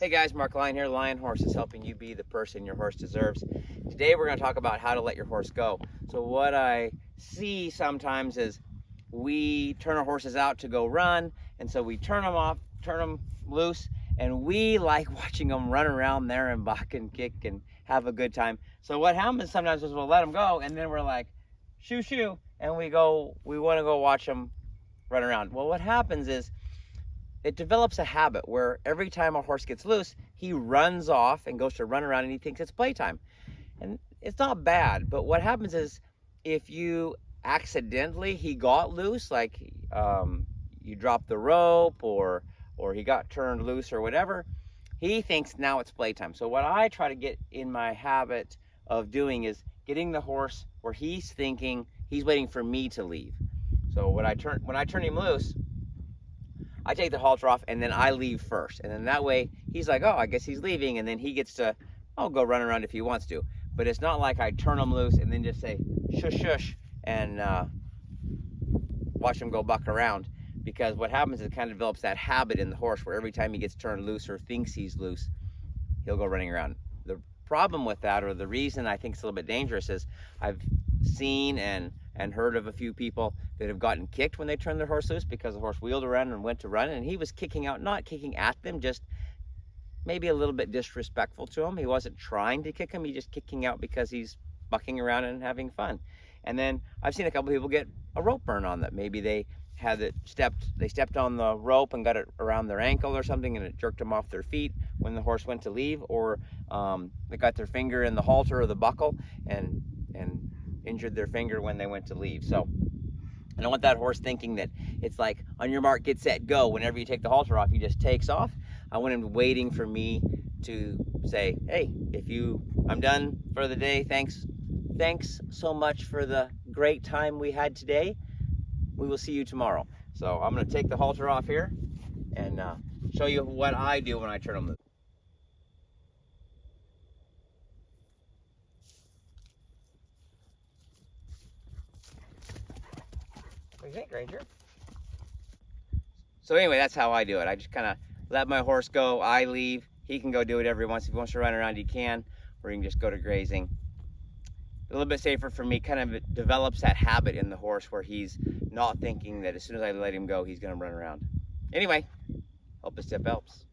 Hey guys, Mark Lyon here. Lion Horses, helping you be the person your horse deserves. Today we're going to talk about how to let your horse go. So what I see sometimes is we turn our horses out to go run, and so we turn them loose, and we like watching them run around there and buck and kick and have a good time. So what happens sometimes is we'll let them go, and then we're like, shoo shoo, and we want to go watch them run around. Well, what happens is it develops a habit where every time a horse gets loose, he runs off and goes to run around and he thinks it's playtime. And it's not bad, but what happens is if you accidentally, he got loose, like you dropped the rope or he got turned loose or whatever, he thinks now it's playtime. So what I try to get in my habit of doing is getting the horse where he's thinking he's waiting for me to leave. So when I turn him loose, I take the halter off and then I leave first. And then that way he's like, oh, I guess he's leaving. And then he gets to, go run around if he wants to. But it's not like I turn him loose and then just say, shush, shush, and watch him go buck around. Because what happens is it kind of develops that habit in the horse where every time he gets turned loose or thinks he's loose, he'll go running around. The problem with that, or the reason I think it's a little bit dangerous, is I've seen and heard of a few people that have gotten kicked when they turned their horse loose because the horse wheeled around and went to run, and he was kicking out, not kicking at them, just maybe a little bit disrespectful to him. He wasn't trying to kick him, he's just kicking out because he's bucking around and having fun. And then I've seen a couple people get a rope burn on that. Maybe they stepped on the rope and got it around their ankle or something, and it jerked them off their feet when the horse went to leave, or they got their finger in the halter or the buckle and injured their finger when they went to leave. So I don't want that horse thinking that it's like on your mark, get set, go. Whenever you take the halter off, he just takes off. I want him waiting for me to say, hey, I'm done for the day. Thanks so much for the great time we had today. We will see you tomorrow. So I'm going to take the halter off here and show you what I do when I turn them loose. What do you think, Ranger? So anyway, that's how I do it. I just kind of let my horse go. I leave. He can go do whatever he wants. If he wants to run around, he can, or he can just go to grazing. A little bit safer for me. Kind of it develops that habit in the horse where he's not thinking that as soon as I let him go, he's going to run around. Anyway, hope this tip helps.